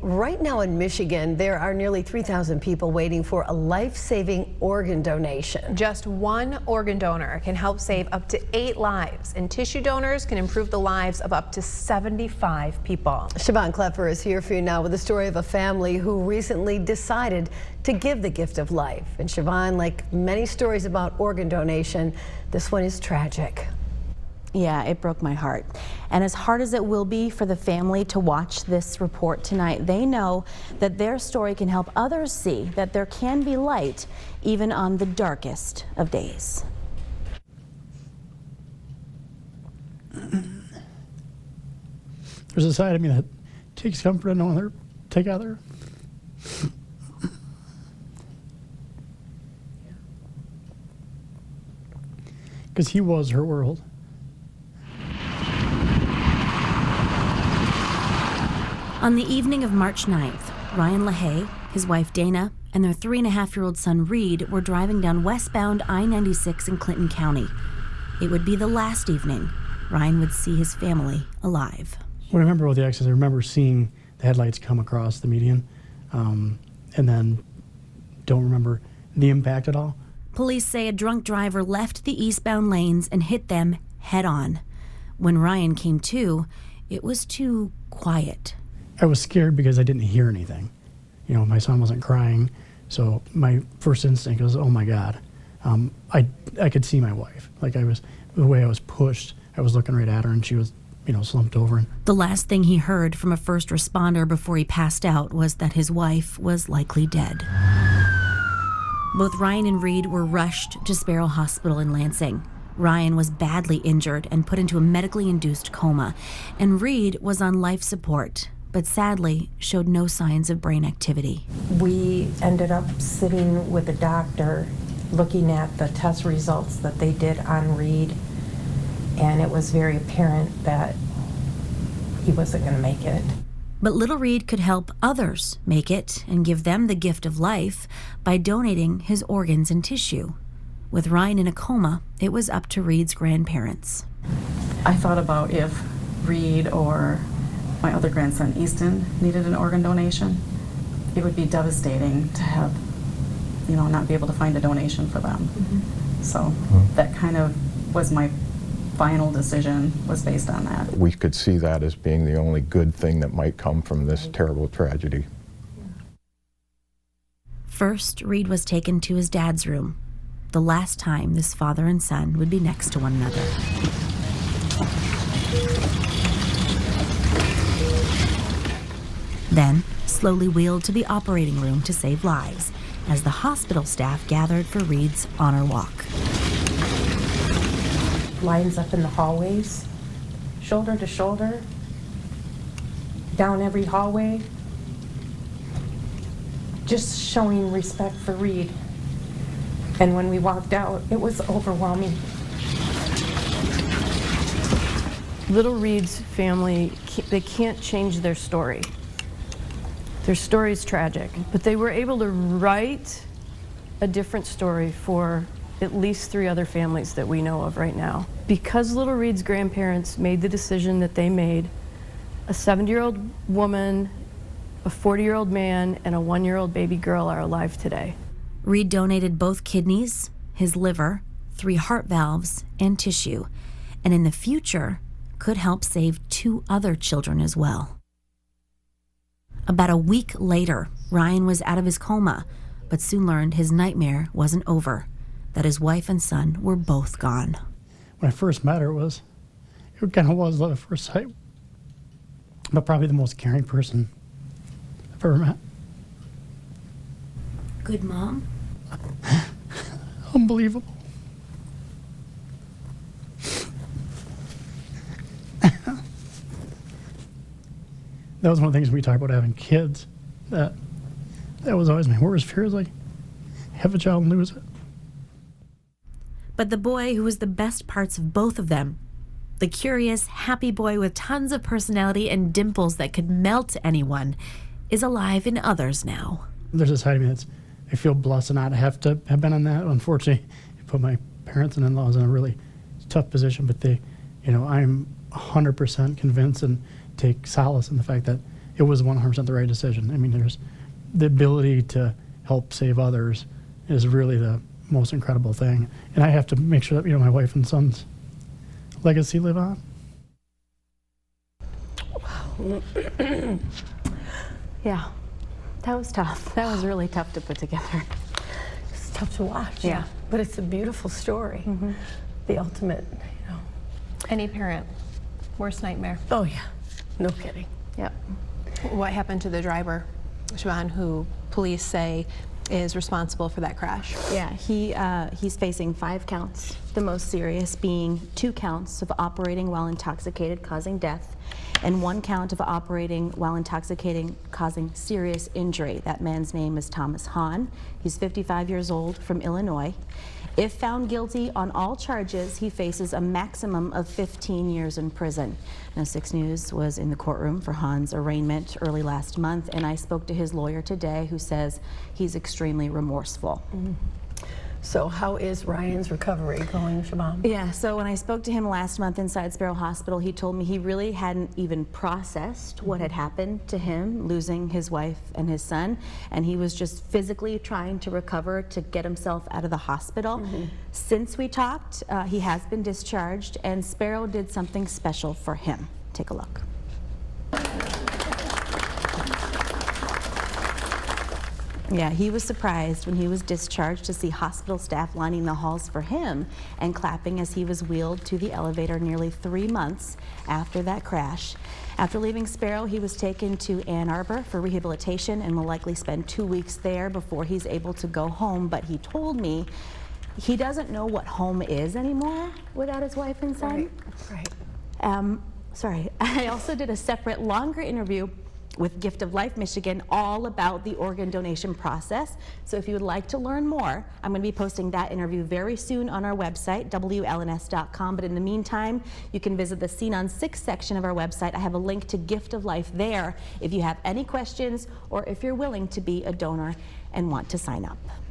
Right now in Michigan, there are nearly 3,000 people waiting for a life-saving organ donation. Just one organ donor can help save up to 8 lives, and tissue donors can improve the lives of up to 75 people. Siobhan Klepper is here for you now with the story of a family who recently decided to give the gift of life. And Siobhan, like many stories about organ donation, this one is tragic. Yeah, it broke my heart. And as hard as it will be for the family to watch this report tonight, they know that their story can help others see that there can be light even on the darkest of days. There's a side of me that takes comfort in knowing they're together. Because he was her world. On the evening of March 9th, Ryan LaHaye, his wife Dana, and their 3.5-year-old son Reed were driving down westbound I-96 in Clinton County. It would be the last evening Ryan would see his family alive. What I remember about the accident, I remember seeing the headlights come across the median, and then don't remember the impact at all. Police say a drunk driver left the eastbound lanes and hit them head-on. When Ryan came to, it was too quiet. I was scared because I didn't hear anything. You know, my son wasn't crying, so my first instinct was, oh my God. I could see my wife. Like the way I was pushed, I was looking right at her and she was, slumped over. The last thing he heard from a first responder before he passed out was that his wife was likely dead. Both Ryan and Reed were rushed to Sparrow Hospital in Lansing. Ryan was badly injured and put into a medically induced coma, and Reed was on life support, but sadly showed no signs of brain activity. We ended up sitting with a doctor looking at the test results that they did on Reed, and it was very apparent that he wasn't going to make it. But little Reed could help others make it and give them the gift of life by donating his organs and tissue. With Ryan in a coma, it was up to Reed's grandparents. I thought about if Reed or my other grandson, Easton, needed an organ donation. It would be devastating to have, not be able to find a donation for them. Mm-hmm. So that kind of was my final decision, was based on that. We could see that as being the only good thing that might come from this terrible tragedy. First, Reed was taken to his dad's room, the last time this father and son would be next to one another. Then, slowly wheeled to the operating room to save lives, as the hospital staff gathered for Reed's honor walk. Lines up in the hallways, shoulder to shoulder, down every hallway, just showing respect for Reed. And when we walked out, it was overwhelming. Little Reed's family, they can't change their story. Their story is tragic, but they were able to write a different story for at least 3 other families that we know of right now. Because little Reed's grandparents made the decision that they made, a 70-year-old woman, a 40-year-old man, and a 1-year-old baby girl are alive today. Reed donated both kidneys, his liver, 3 heart valves, and tissue, and in the future could help save 2 other children as well. About a week later, Ryan was out of his coma, but soon learned his nightmare wasn't over, that his wife and son were both gone. When I first met her, it kind of was love at first sight, but probably the most caring person I've ever met. Good mom? Unbelievable. That was one of the things we talked about having kids. That was always my worst fear, is like, have a child and lose it. But the boy who was the best parts of both of them, the curious, happy boy with tons of personality and dimples that could melt anyone, is alive in others now. There's a side of me I feel blessed to not have to have been on that. Unfortunately, it put my parents and in-laws in a really tough position, but I'm 100% convinced and take solace in the fact that, it was 100% the right decision. I mean, there's the ability to help save others is really the most incredible thing. And I have to make sure that, my wife and son's legacy live on. Yeah, that was tough. That was really tough to put together. It's tough to watch. Yeah. But it's a beautiful story. The ultimate, Any parent, worst nightmare. Oh, yeah. No kidding. Yep. What happened to the driver, Siobhan, who police say is responsible for that crash? Yeah, he's facing 5 counts, the most serious being 2 counts of operating while intoxicated causing death, and 1 count of operating while intoxicating causing serious injury. That man's name is Thomas Hahn. He's 55 years old, from Illinois. If found guilty on all charges, he faces a maximum of 15 years in prison. Now, 6 News was in the courtroom for Hahn's arraignment early last month, and I spoke to his lawyer today, who says he's extremely remorseful. So how is Ryan's recovery going, Siobhan? Yeah, so when I spoke to him last month inside Sparrow Hospital, he told me he really hadn't even processed what had happened to him, losing his wife and his son, and he was just physically trying to recover to get himself out of the hospital. Since we talked, he has been discharged, and Sparrow did something special for him. Take a look. Yeah, he was surprised when he was discharged to see hospital staff lining the halls for him and clapping as he was wheeled to the elevator nearly 3 months after that crash. After leaving Sparrow, he was taken to Ann Arbor for rehabilitation and will likely spend 2 weeks there before he's able to go home. But he told me he doesn't know what home is anymore without his wife and son. Right. Sorry, I also did a separate, longer interview with Gift of Life Michigan all about the organ donation process. So if you would like to learn more, I'm going to be posting that interview very soon on our website, WLNS.com. But in the meantime, you can visit the Scene on 6 section of our website. I have a link to Gift of Life there if you have any questions or if you're willing to be a donor and want to sign up.